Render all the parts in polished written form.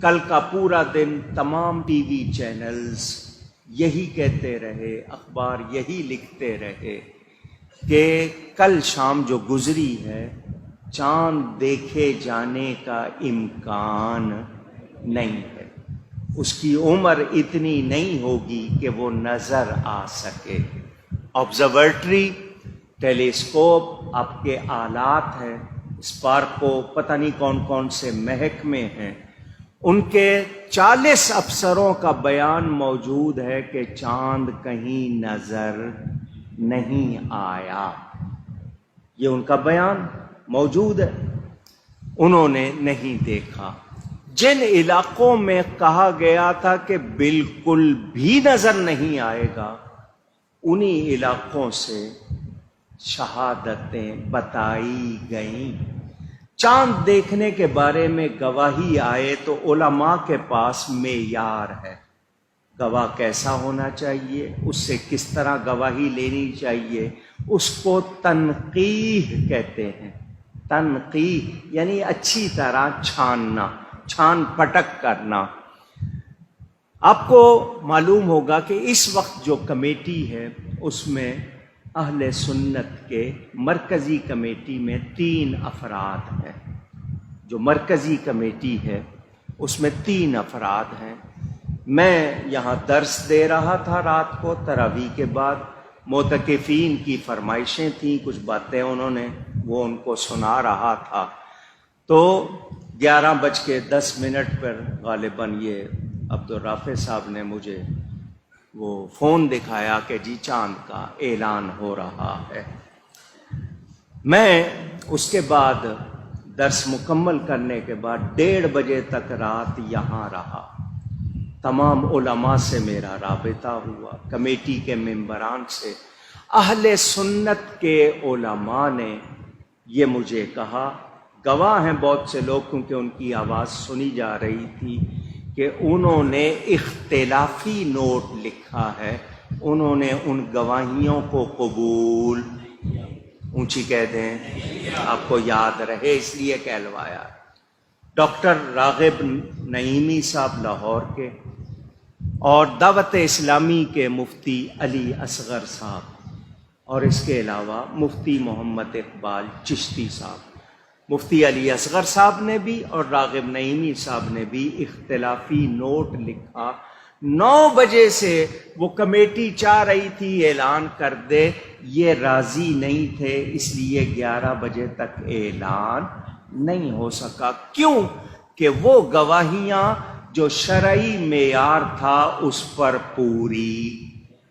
کل کا پورا دن تمام ٹی وی چینلز یہی کہتے رہے، اخبار یہی لکھتے رہے کہ کل شام جو گزری ہے چاند دیکھے جانے کا امکان نہیں ہے، اس کی عمر اتنی نہیں ہوگی کہ وہ نظر آ سکے۔ آبزرویٹری، ٹیلیسکوپ، آپ کے آلات ہیں، اسپارکو، پتہ نہیں کون کون سے محکمے ہیں، ان کے 40 افسروں کا بیان موجود ہے کہ چاند کہیں نظر نہیں آیا۔ یہ ان کا بیان موجود ہے، انہوں نے نہیں دیکھا۔ جن علاقوں میں کہا گیا تھا کہ بالکل بھی نظر نہیں آئے گا، انہی علاقوں سے شہادتیں بتائی گئیں۔ چاند دیکھنے کے بارے میں گواہی آئے تو علماء کے پاس معیار ہے، گواہ کیسا ہونا چاہیے، اس سے کس طرح گواہی لینی چاہیے، اس کو تنقیح کہتے ہیں۔ تنقیح یعنی اچھی طرح چھاننا، چھان پٹک کرنا۔ آپ کو معلوم ہوگا کہ اس وقت جو کمیٹی ہے اس میں اہل سنت کے مرکزی کمیٹی میں 3 افراد ہیں۔ جو مرکزی کمیٹی ہے اس میں 3 افراد ہیں۔ میں یہاں درس دے رہا تھا رات کو تراویح کے بعد، معتکفین کی فرمائشیں تھیں، کچھ باتیں انہوں نے وہ ان کو سنا رہا تھا، تو 11:10 پر غالباً یہ عبدالرافع صاحب نے مجھے وہ فون دکھایا کہ جی چاند کا اعلان ہو رہا ہے۔ میں اس کے بعد درس مکمل کرنے کے بعد 1:30 بجے تک رات یہاں رہا۔ تمام علماء سے میرا رابطہ ہوا، کمیٹی کے ممبران سے، اہل سنت کے علماء نے یہ مجھے کہا، گواہ ہیں بہت سے لوگ کیونکہ ان کی آواز سنی جا رہی تھی، کہ انہوں نے اختلافی نوٹ لکھا ہے، انہوں نے ان گواہیوں کو قبول، اونچی کہہ دیں آپ کو یاد رہے اس لیے کہلوایا۔ ڈاکٹر راغب نعیمی صاحب لاہور کے، اور دعوت اسلامی کے مفتی علی اصغر صاحب، اور اس کے علاوہ مفتی محمد اقبال چشتی صاحب۔ مفتی علی اصغر صاحب نے بھی اور راغب نعیمی صاحب نے بھی اختلافی نوٹ لکھا۔ 9 بجے سے وہ کمیٹی چاہ رہی تھی اعلان کر دے، یہ راضی نہیں تھے، اس لیے 11 بجے تک اعلان نہیں ہو سکا۔ کیوں؟ کہ وہ گواہیاں جو شرعی معیار تھا اس پر پوری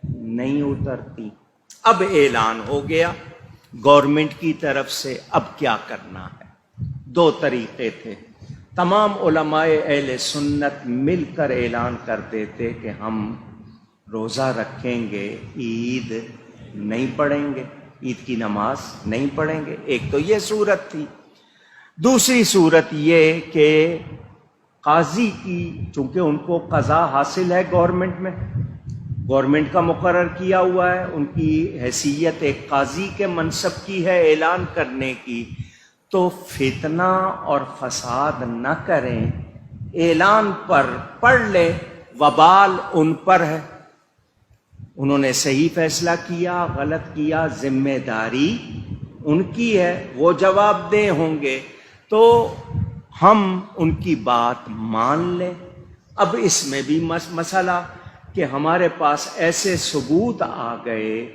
نہیں اترتی۔ اب اعلان ہو گیا گورنمنٹ کی طرف سے، اب کیا کرنا ہے؟ 2 طریقے تھے۔ تمام علماء اہل سنت مل کر اعلان کر دیتے کہ ہم روزہ رکھیں گے، عید نہیں پڑھیں گے، عید کی نماز نہیں پڑھیں گے، ایک تو یہ صورت تھی۔ دوسری صورت یہ کہ قاضی کی، چونکہ ان کو قضا حاصل ہے گورنمنٹ میں، گورنمنٹ کا مقرر کیا ہوا ہے، ان کی حیثیت ایک قاضی کے منصب کی ہے اعلان کرنے کی، تو فتنہ اور فساد نہ کریں، اعلان پر پڑھ لے، وبال ان پر ہے۔ انہوں نے صحیح فیصلہ کیا، غلط کیا، ذمہ داری ان کی ہے، وہ جواب دہ ہوں گے، تو ہم ان کی بات مان لیں۔ اب اس میں بھی مسئلہ کہ ہمارے پاس ایسے ثبوت آ گئے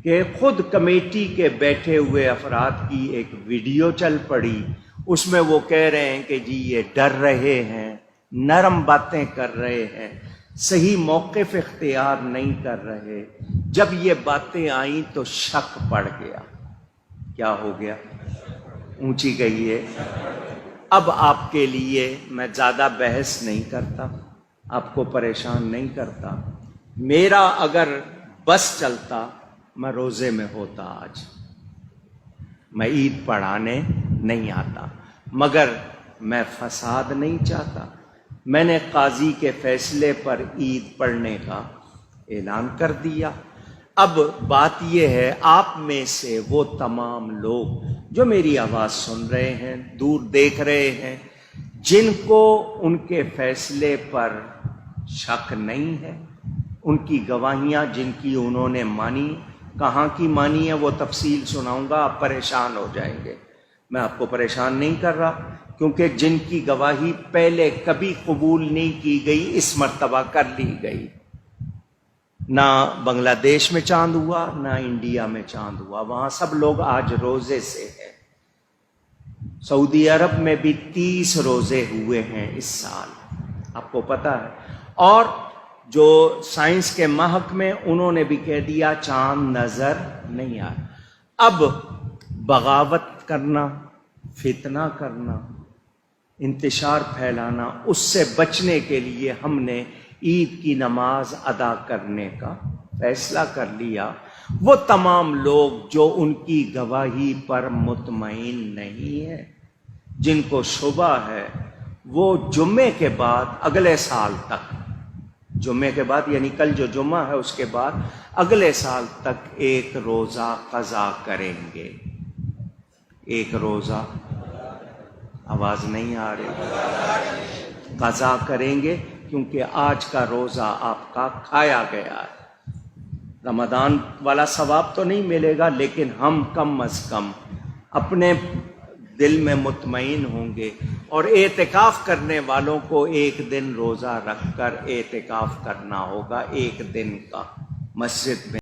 کہ خود کمیٹی کے بیٹھے ہوئے افراد کی ایک ویڈیو چل پڑی، اس میں وہ کہہ رہے ہیں کہ جی یہ ڈر رہے ہیں، نرم باتیں کر رہے ہیں، صحیح موقف اختیار نہیں کر رہے۔ جب یہ باتیں آئیں تو شک پڑ گیا۔ کیا ہو گیا؟ اونچی کہیے۔ اب آپ کے لیے میں زیادہ بحث نہیں کرتا، آپ کو پریشان نہیں کرتا۔ میرا اگر بس چلتا میں روزے میں ہوتا آج، میں عید پڑھانے نہیں آتا، مگر میں فساد نہیں چاہتا۔ میں نے قاضی کے فیصلے پر عید پڑھنے کا اعلان کر دیا۔ اب بات یہ ہے، آپ میں سے وہ تمام لوگ جو میری آواز سن رہے ہیں، دور دیکھ رہے ہیں، جن کو ان کے فیصلے پر شک نہیں ہے، ان کی گواہیاں جن کی انہوں نے مانی، کہاں کی مانی ہے وہ تفصیل سناؤں گا، آپ پریشان ہو جائیں گے۔ میں آپ کو پریشان نہیں کر رہا، کیونکہ جن کی گواہی پہلے کبھی قبول نہیں کی گئی، اس مرتبہ کر لی گئی۔ نہ بنگلہ دیش میں چاند ہوا، نہ انڈیا میں چاند ہوا، وہاں سب لوگ آج روزے سے ہیں۔ سعودی عرب میں بھی 30 روزے ہوئے ہیں اس سال، آپ کو پتہ ہے۔ اور جو سائنس کے محق میں، انہوں نے بھی کہہ دیا چاند نظر نہیں آ رہا۔ اب بغاوت کرنا، فتنہ کرنا، انتشار پھیلانا، اس سے بچنے کے لیے ہم نے عید کی نماز ادا کرنے کا فیصلہ کر لیا۔ وہ تمام لوگ جو ان کی گواہی پر مطمئن نہیں ہیں، جن کو شبہ ہے، وہ جمعے کے بعد اگلے سال تک، جمعے کے بعد یعنی کل جو جمعہ ہے اس کے بعد اگلے سال تک ایک روزہ قضا کریں گے۔ ایک روزہ، آواز نہیں آ رہی، قضا کریں گے، کیونکہ آج کا روزہ آپ کا کھایا گیا ہے۔ رمضان والا ثواب تو نہیں ملے گا، لیکن ہم کم از کم اپنے دل میں مطمئن ہوں گے۔ اور اعتکاف کرنے والوں کو ایک دن روزہ رکھ کر اعتکاف کرنا ہوگا، ایک دن کا مسجد میں۔